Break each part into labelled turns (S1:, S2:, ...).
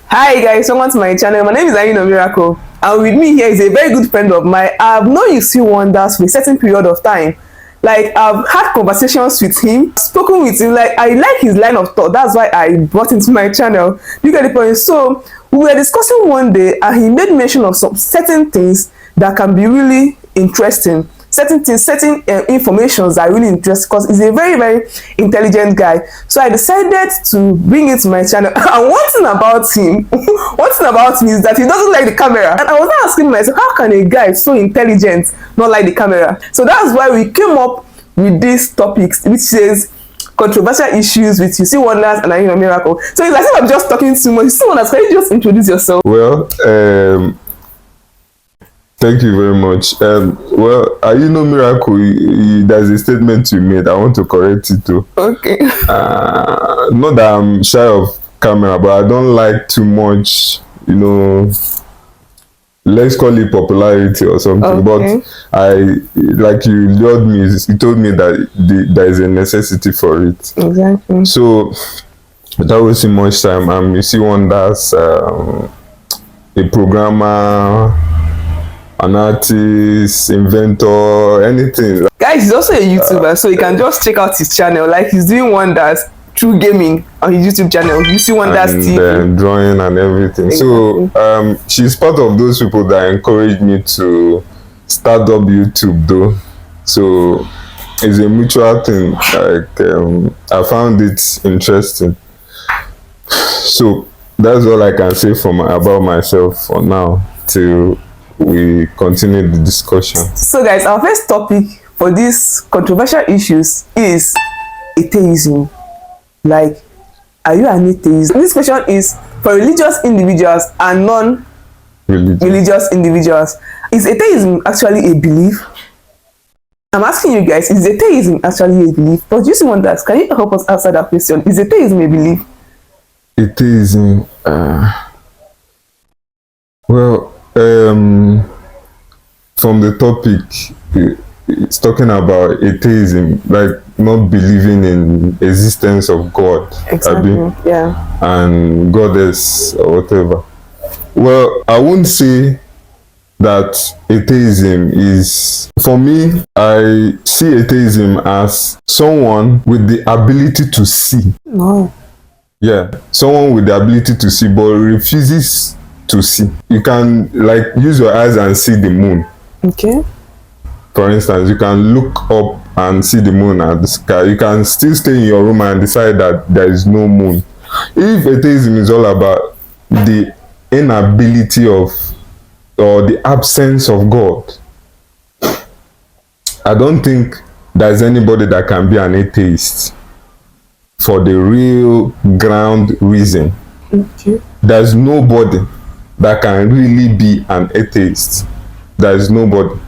S1: Hi guys, welcome to my channel. My name is Ayinor Miracle, and with me here is a very good friend of mine. I've known Uceewonders for a certain period of time. Like, I've had conversations with him, spoken with him. Like, I like his line of thought. That's why I brought him to my channel. You get the point. So we were discussing one day, and he made mention of some certain things that can be really interesting. Certain things, certain informations are really interesting because he's a very, very intelligent guy. So I decided to bring it to my channel. And one thing about him is that he doesn't like the camera. And I was asking myself, how can a guy so intelligent not like the camera? So that's why we came up with this topics, which says controversial issues with Uceewonders and Ayinor Miracle. So it's like if I'm just talking too much. Uceewonders, can you just introduce yourself?
S2: Well, thank you very much. Well, Ayinor Miracle, there's a statement you made. I want to correct it too.
S1: Okay.
S2: Not that I'm shy of camera, but I don't like too much, let's call it popularity or something.
S1: Okay.
S2: But you lured me, you told me that there is a necessity for it.
S1: Exactly.
S2: So, without wasting much time, Uceewonders, a programmer, an artist, inventor, anything.
S1: Guys, he's also a YouTuber, so you can just check out his channel. Like, he's doing wonders through gaming on his YouTube channel, Uceewonders TV.
S2: And drawing and everything. Exactly. So she's part of those people that encouraged me to start up YouTube though. So it's a mutual thing. Like I found it interesting. So that's all I can say about myself for now till we continue the discussion.
S1: So guys, our first topic for these controversial issues is atheism. Like, are you an atheist? This question is for religious individuals and non-religious individuals. Is atheism actually a belief? I'm asking you guys, is atheism actually a belief? But Uceewonders, can you help us answer that question? Is atheism a belief?
S2: Atheism, from the topic, it's talking about atheism, like not believing in existence of God.
S1: Exactly. Yeah.
S2: And goddess or whatever. Well, I wouldn't say that atheism is, for me, I see atheism as someone with the ability to see.
S1: No.
S2: Yeah, someone with the ability to see but refuses to see. You can use your eyes and see the moon.
S1: Okay.
S2: For instance, you can look up and see the moon and the sky. You can still stay in your room and decide that there is no moon. If atheism is all about the inability of or the absence of God, I don't think there's anybody that can be an atheist for the real ground reason.
S1: Okay.
S2: There's nobody that can really be an atheist. There is nobody.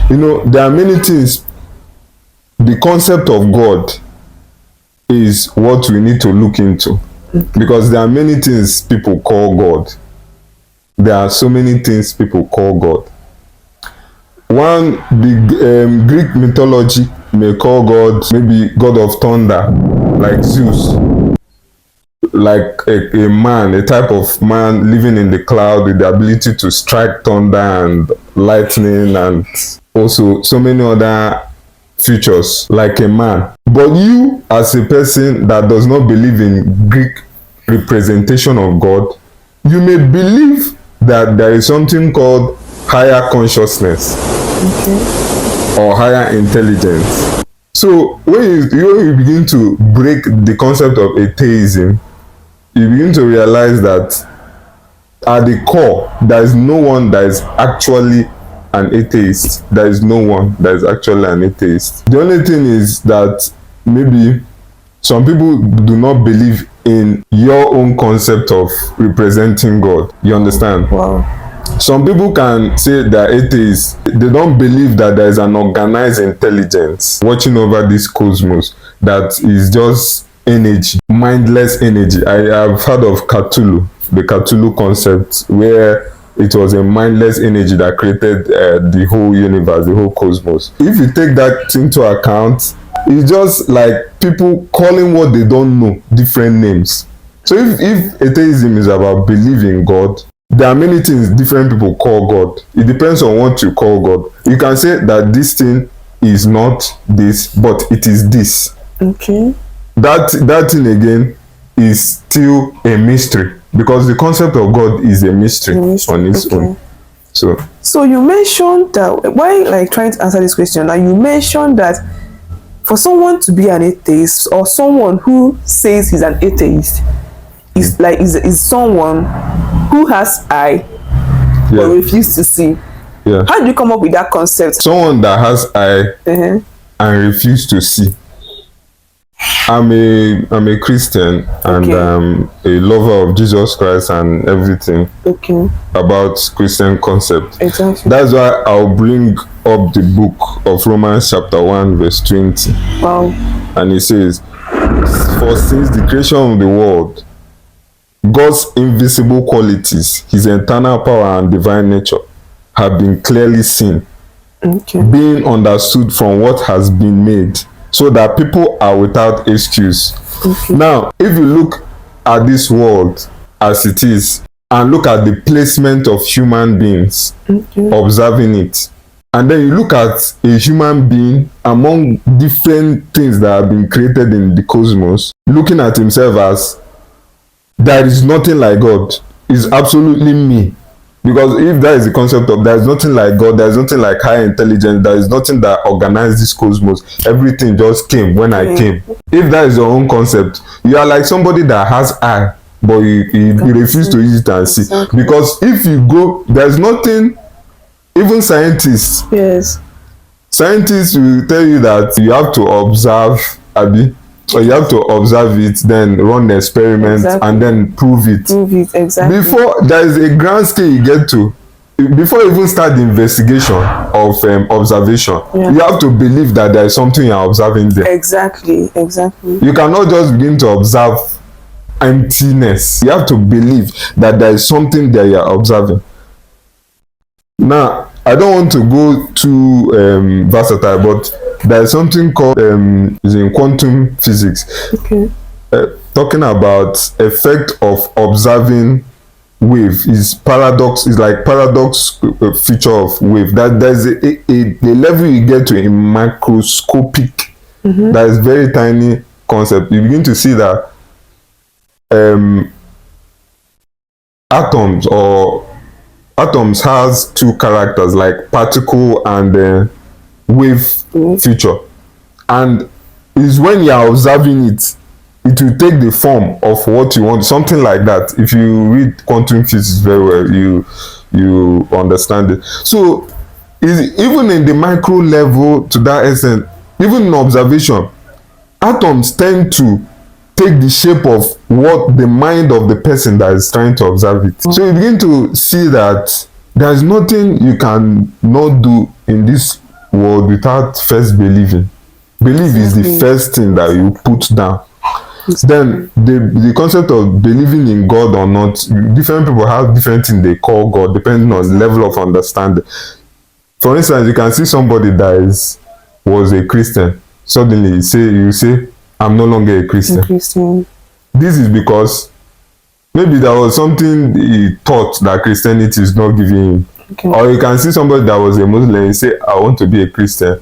S2: There are many things. The concept of God is what we need to look into, because there are many things people call God. There are so many things people call God. One, the Greek mythology may call God maybe God of thunder, like Zeus, like a man, a type of man living in the cloud with the ability to strike thunder and lightning and also so many other features like a man. But you, as a person that does not believe in Greek representation of God, you may believe that there is something called higher consciousness. Okay. Or higher intelligence. So when you begin to break the concept of atheism, you begin to realize that at the core, there is no one that is actually an atheist. There is no one that is actually an atheist. The only thing is that maybe some people do not believe in your own concept of representing God. You understand?
S1: Wow.
S2: Some people can say they're atheists. They don't believe that there is an organized intelligence watching over this cosmos that is just energy, mindless energy. I have heard of Cthulhu, the Cthulhu concept, where it was a mindless energy that created the whole universe, the whole cosmos. If you take that into account, it's just like people calling what they don't know different names. So if atheism is about believing God, there are many things different people call God. It depends on what you call God. You can say that this thing is not this, but it is this.
S1: Okay.
S2: That thing again is still a mystery, because the concept of God is a mystery, on its own. So
S1: you mentioned that, why like trying to answer this question, like you mentioned that for someone to be an atheist, or someone who says he's an atheist, is someone who has eye but refuse to see.
S2: Yeah.
S1: How do you come up with that concept?
S2: Someone that has eye and refuse to see. I'm a Christian, and I'm a lover of Jesus Christ and everything about Christian concept.
S1: Exactly.
S2: That's why I'll bring up the book of Romans chapter 1 verse 20.
S1: Wow.
S2: And it says, "For since the creation of the world, God's invisible qualities, his eternal power and divine nature, have been clearly seen, being understood from what has been made, so that people are without excuse." Now, if you look at this world as it is, and look at the placement of human beings observing it, and then you look at a human being among different things that have been created in the cosmos, looking at himself as, there is nothing like God, is absolutely me. Because if that is the concept of there is nothing like God, there is nothing like high intelligence, there is nothing that organized this cosmos, everything just came when I came. If that is your own concept, you are like somebody that has eye, but you refuse to use it and see. Because if you go, there's nothing, even scientists will tell you that you have to observe, Abi, or you have to observe it, then run the experiment, and then prove it. Before there is a grand scale you get to, before you even start the investigation of observation, you have to believe that there is something you are observing there.
S1: Exactly.
S2: You cannot just begin to observe emptiness. You have to believe that there is something there you are observing. Now, I don't want to go too versatile, but there is something called is in quantum physics, talking about effect of observing wave. Is paradox, is like paradox feature of wave, that there's a level you get to in microscopic, that is very tiny concept. You begin to see that atoms has two characters, like particle and wave feature, and is when you are observing it, it will take the form of what you want, something like that. If you read quantum physics very well, you understand it. So even in the micro level, to that extent, even in observation, atoms tend to take the shape of what the mind of the person that is trying to observe it. So you begin to see that there is nothing you can not do in this world without first believing. Belief is the first thing that you put down. Then the concept of believing in God or not, different people have different things they call God depending on the level of understanding. For instance, you can see somebody that was a Christian, suddenly you say I'm no longer a Christian. This is because maybe there was something he thought that Christianity is not giving him. Or you can see somebody that was a Muslim and say, I want to be a Christian,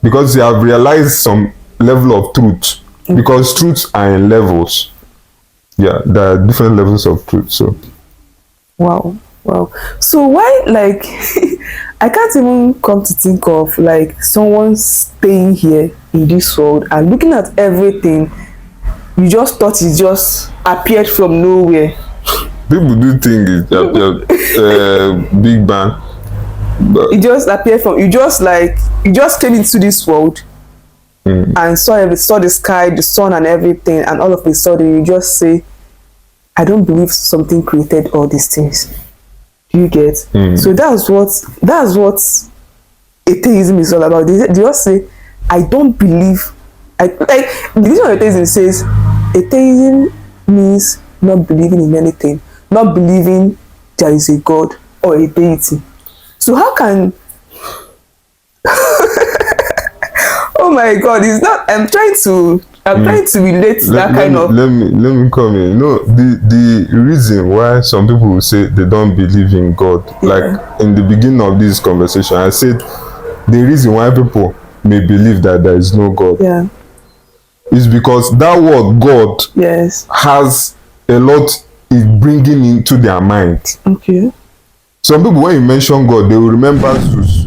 S2: because you have realized some level of truth. Because truths are in levels. Yeah, there are different levels of truth. So
S1: wow. So why, like, I can't even come to think of like someone staying here in this world and looking at everything, you just thought it just appeared from nowhere.
S2: People do think it's Big Bang. But
S1: it just appeared from, you just came into this world and saw the sky, the sun and everything, and all of a sudden you just say, I don't believe something created all these things. Do you get? So that's what atheism is all about. They just say, I don't believe. Like the definition of atheism says, atheism means not believing in anything, not believing there is a God or a deity. So how can oh my God, it's not, I'm trying to I'm trying to relate to that kind of.
S2: Let me come in. No, the reason why some people will say they don't believe in God, like in the beginning of this conversation, I said the reason why people may believe that there is no God is because that word God has a lot is bringing into their mind.
S1: Okay.
S2: Some people, when you mention God, they will remember Zeus.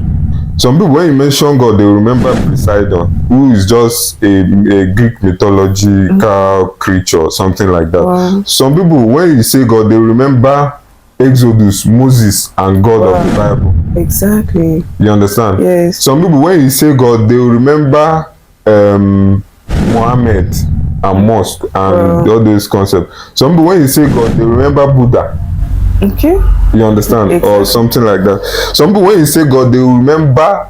S2: Some people, when you mention God, they will remember Poseidon, who is just a Greek mythological creature, something like that.
S1: Wow.
S2: Some people, when you say God, they remember Exodus, Moses, and God of the Bible.
S1: Exactly.
S2: You understand?
S1: Yes.
S2: Some people, when you say God, they will remember Muhammad and mosque and all those concepts. Some people, when you say God, they remember Buddha.
S1: Okay.
S2: You understand?
S1: Exactly.
S2: Or something like that. Some people, when you say God, they will remember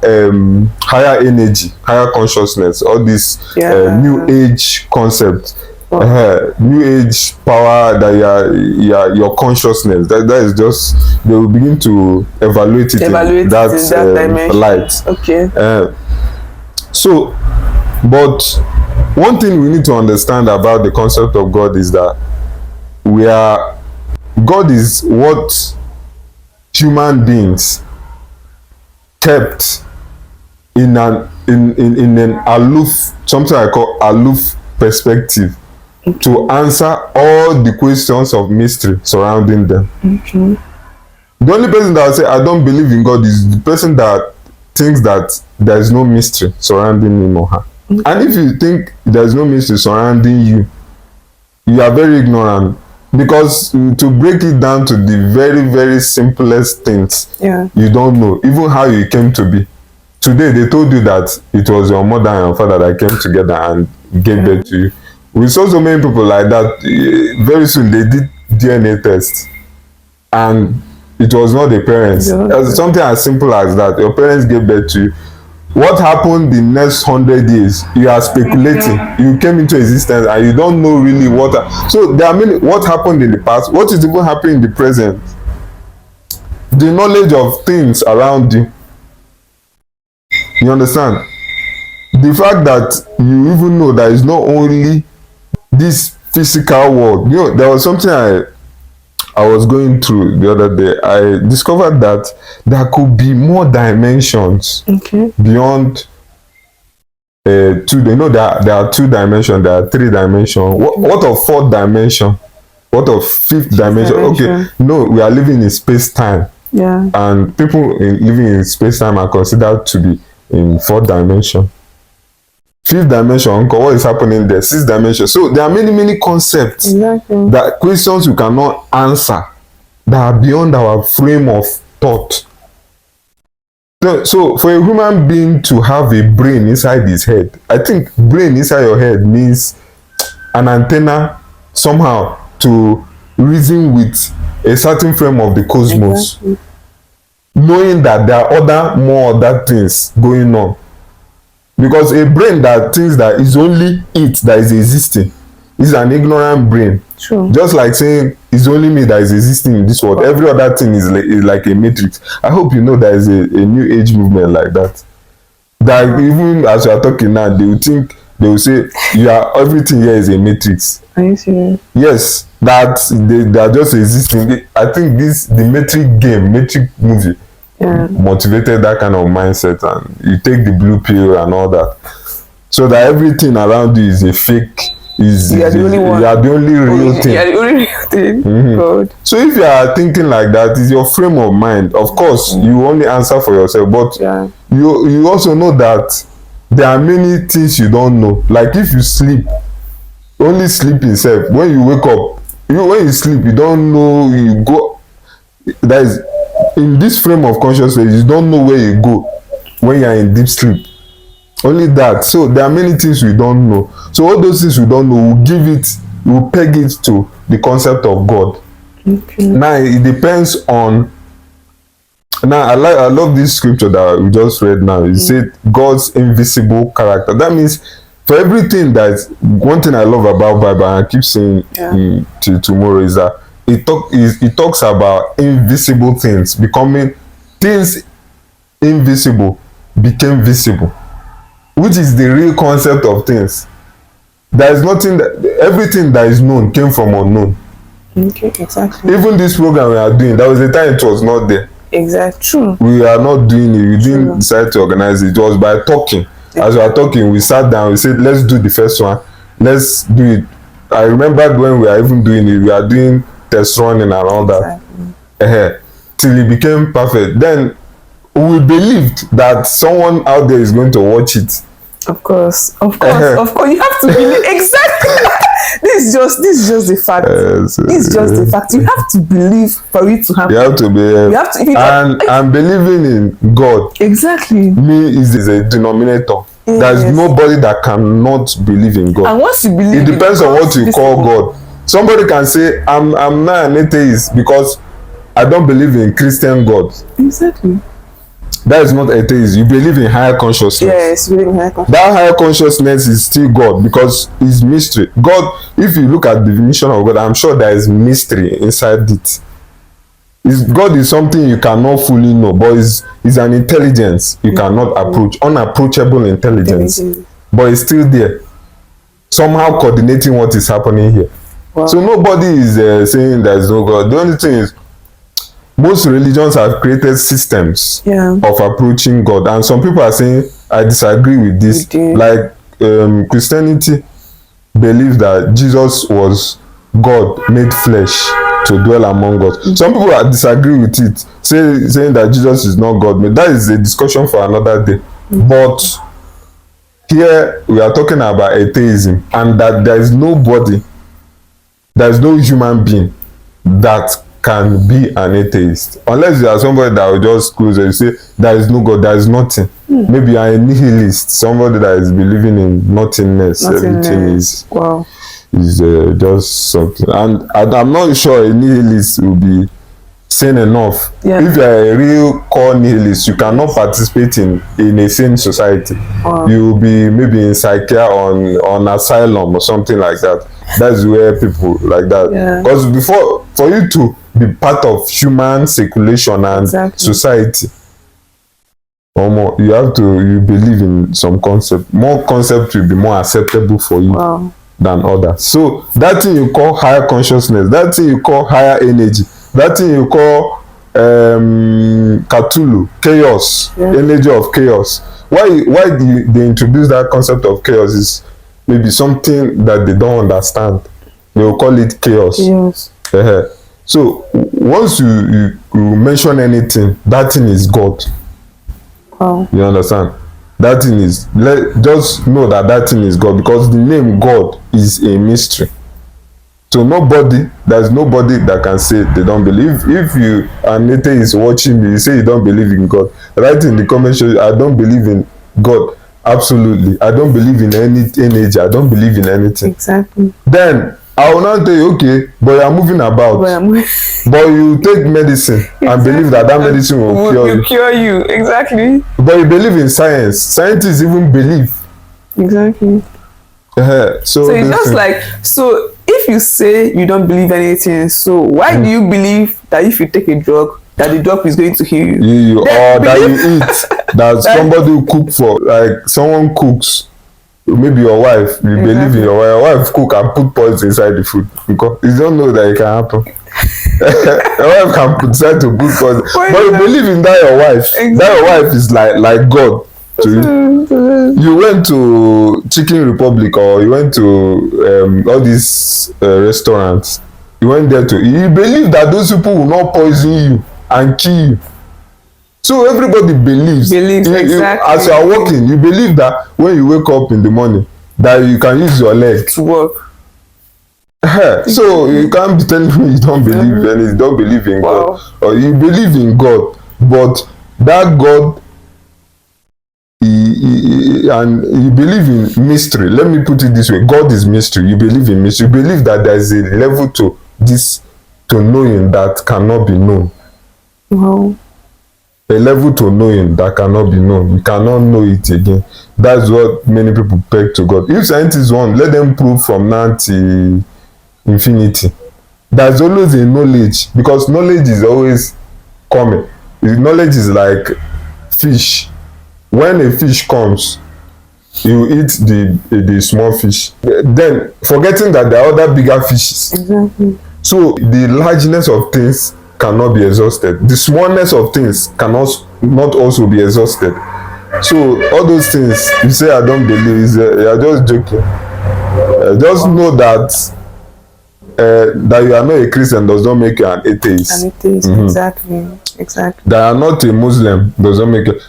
S2: higher energy, higher consciousness, all these new age concepts. New age power, that your consciousness, that is just, they will begin to evaluate it in that light.
S1: Okay.
S2: So, but one thing we need to understand about the concept of God is that God is what human beings kept in an aloof, something I call aloof perspective, to answer all the questions of mystery surrounding them. The only person that will say I don't believe in God is the person that thinks that there is no mystery surrounding him or her. And if you think there is no mystery surrounding you, you are very ignorant. Because to break it down to the very, very simplest things, you don't know even how you came to be. Today they told you that it was your mother and your father that came together and gave birth to you. We saw so many people like that. Very soon they did DNA tests and it was not the parents. Something as simple as that. Your parents gave birth to you. What happened the next 100 years? You are speculating. You came into existence and you don't know really what. So there are many. What happened in the past? What is even happening in the present? The knowledge of things around you. You understand? The fact that you even know that it's not only this physical world. You know, there was something I was going through the other day. I discovered that there could be more dimensions beyond two. They know that there are 2 dimensions, there are 3 dimensions. What of 4th dimension? What of 5th dimension? Okay, no, we are living in space-time. And people living in space-time are considered to be in 4th dimension. 5th dimension, what is happening there? 6th dimension. So there are many concepts, that questions we cannot answer, that are beyond our frame of thought. So for a human being to have a brain inside his head, I think brain inside your head means an antenna somehow to reason with a certain frame of the cosmos, knowing that there are other things going on. Because a brain that thinks that is only it that is existing is an ignorant brain. Just like saying it's only me that is existing in this world. Every other thing is like a matrix. I hope you know there is a new age movement like that. That even as you are talking now, they will say everything here is a matrix.
S1: Are you serious?
S2: Yes, that they are just existing. I think the matrix movie motivated that kind of mindset, and you take the blue pill and all that, so that everything around you is a fake. You are the only real thing.
S1: You are the only real thing. God.
S2: So if you are thinking like that, it's your frame of mind. Of course, you only answer for yourself, but you also know that there are many things you don't know. Like if you sleep, only sleep itself. When you wake up, when you sleep, you don't know. You go. That is, in this frame of consciousness, you don't know where you go when you are in deep sleep. Only that. So there are many things we don't know. So all those things we don't know, we'll peg it to the concept of God. Now it depends on. Now I love this scripture that we just read now. It said God's invisible character. That means for everything one thing I love about Bible, and I keep saying till tomorrow, is that it talks about invisible things becoming things. Invisible became visible, which is the real concept of things. there is nothing that, everything that is known came from unknown.
S1: Okay, exactly.
S2: Even this program we are doing, there was a time it was not there.
S1: Exactly. True.
S2: We are not doing it. We didn't decide to organize it. It was by talking. Exactly. As we are talking, we sat down. We said, let's do the first one. Let's do it. I remembered when we are even doing it. We are doing test running and all that. Exactly. Till it became perfect. Then we believed that someone out there is going to watch it.
S1: Of course. You have to believe. Exactly. This is just the fact. This is just the fact. You have to believe for it to happen.
S2: You have to believe. You have to. And believing in God.
S1: Exactly.
S2: Me is a denominator. Yes. There is nobody that cannot believe in God.
S1: And once you believe,
S2: it depends on what you call God. Somebody can say, I'm not an atheist because I don't believe in Christian God.
S1: Exactly.
S2: That is not atheism. You believe in higher consciousness.
S1: Yes, you believe in higher consciousness.
S2: That higher consciousness is still God because it's mystery. God, if you look at the definition of God, I'm sure there is mystery inside it. God is something you cannot fully know, but it's an intelligence you cannot approach, unapproachable intelligence. But it's still there, somehow coordinating what is happening here. Wow. So nobody is saying there is no God. The only thing is, most religions have created systems of approaching God, and some people are saying I disagree with this. Like Christianity believes that Jesus was God made flesh to dwell among us. Some people disagree with it, saying that Jesus is not God made. That is a discussion for another day. But here we are talking about atheism, and that there is nobody, there is no human being that can be an atheist unless you are somebody that will just close and say there is no God, there is nothing. Maybe you are a nihilist, somebody that is believing in nothingness. Everything is just something, and I'm not sure a nihilist will be sane enough. If you are a real core nihilist, you cannot participate in a sane society. You will be maybe in psychiatry on asylum or something like that. That's where people like that, because before, for you to be part of human circulation and society, you believe in some concept. More concept will be more acceptable for you than others. So that thing you call higher consciousness, that thing you call higher energy, that thing you call Cthulhu, chaos, energy of chaos. Why they introduce that concept of chaos is maybe something that they don't understand. They will call it chaos. So once you mention anything, that thing is God. You understand? That thing is, just know that thing is God, because the name God is a mystery. So there's nobody that can say they don't believe. If you an atheist watching me, you say you don't believe in God, write in the comment section, I don't believe in God. Absolutely. I don't believe in any energy. I don't believe in anything.
S1: Exactly.
S2: Then I will not tell you, okay, but you are moving about. But you take medicine and believe that medicine will
S1: cure you. Exactly.
S2: But you believe in science. Scientists even believe.
S1: Exactly.
S2: So
S1: it's just like, so if you say you don't believe anything, so why do you believe that if you take a drug, that the drug is going to heal you?
S2: Or that you eat, that somebody will cook for, like someone cooks, maybe your wife, you believe in your wife cook and put poison inside the food, because you don't know that it can happen. Your wife can decide to put poison, but you believe in that your wife. That your wife is like God to you. You went to Chicken Republic, or you went to all these restaurants. You went there to eat. You believe that those people will not poison you and kill you. So everybody believes exactly. As you are walking, you believe that when you wake up in the morning, that you can use your leg
S1: to work.
S2: So you can't be telling me you don't believe and you don't believe in God, or you believe in God, but that God, and you believe in mystery. Let me put it this way: God is mystery. You believe in mystery. You believe that there is a level to this, to knowing that cannot be known. A level to knowing that cannot be known. You cannot know it again. That's what many people peg to God. If scientists want, let them prove from now to infinity. There's always a knowledge, because knowledge is always coming. Knowledge is like fish. When a fish comes, you eat the small fish, then forgetting that there are other bigger fishes.
S1: Exactly.
S2: So the largeness of things cannot be exhausted. The smallness of things cannot not also be exhausted. So all those things you say I don't believe, you are just joking. Just know that that you are not a Christian does not make you an atheist.
S1: An atheist, exactly.
S2: That you are not a Muslim does not make you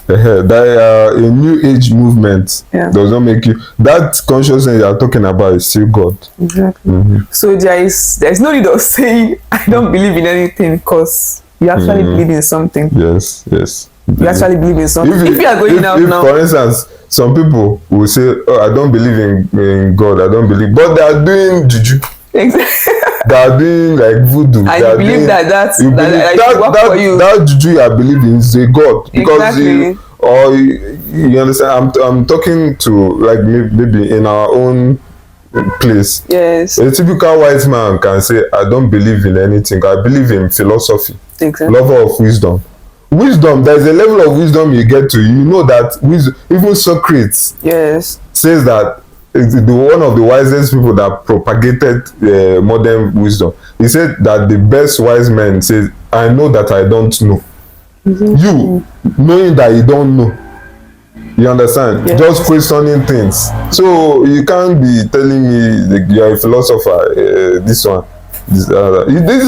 S2: that a new age movement does not make you. That consciousness you are talking about is still God.
S1: Exactly. So there's no need of saying I don't believe in anything, because you actually believe in something.
S2: Yes.
S1: You actually believe in something. If you are going out now,
S2: for instance, some people will say, "Oh, I don't believe in God. I don't believe," but they are doing juju.
S1: Exactly.
S2: They are doing like voodoo.
S1: And you believe that
S2: juju you are believing is a God, because
S1: exactly.
S2: you understand. I'm talking to like maybe in our own place.
S1: Yes.
S2: A typical white man can say, "I don't believe in anything. I believe in philosophy."
S1: Exactly.
S2: Lover of wisdom. Wisdom, there is a level of wisdom you get to. You know that wisdom, even Socrates says that one of the wisest people that propagated modern wisdom. He said that the best wise man says, "I know that I don't know." You knowing that you don't know, you understand? Just questioning things. So you can't be telling me you're a philosopher. This one. These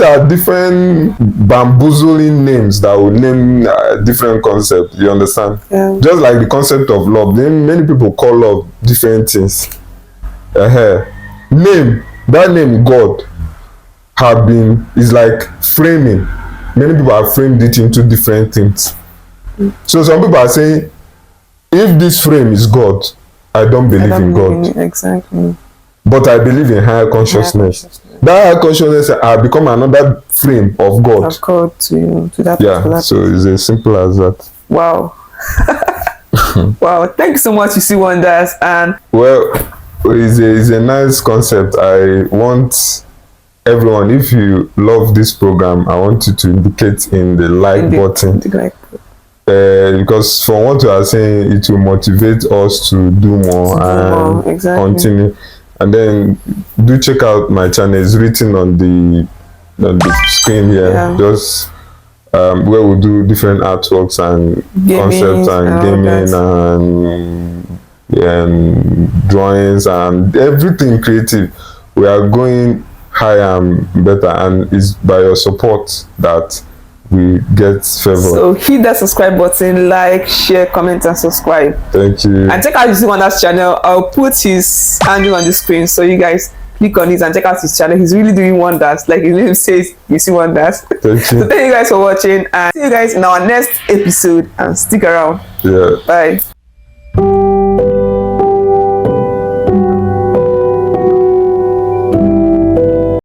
S2: are different bamboozling names that will name different concepts. You understand? Just like the concept of love. Then many people call love different things. Name, that name God is like framing. Many people have framed it into different things. So some people are saying, if this frame is God, I don't believe in God.
S1: Exactly.
S2: But I believe in higher consciousness. That higher consciousness has become another frame of God.
S1: Of God to that particular.
S2: So it's as simple as that.
S1: Wow. Wow. Thank you so much, Uceewonders. And
S2: well, it's a nice concept. I want everyone, if you love this program, I want you to indicate in the like button. Because from what you are saying, it will motivate us to do more and continue. And then do check out my channel. It's written on the screen here. Just where we do different artworks and concepts and gaming and drawings and everything creative. We are going higher and better, and it's by your support that we get favor.
S1: So hit that subscribe button, like, share, comment, and subscribe.
S2: Thank you.
S1: And check out Uceewonders' channel. I'll put his handle on the screen so you guys click on it and check out his channel. He's really doing wonders, like his name says, Uceewonders.
S2: Thank you.
S1: So thank you guys for watching, and see you guys in our next episode, and stick around.
S2: Yeah.
S1: Bye.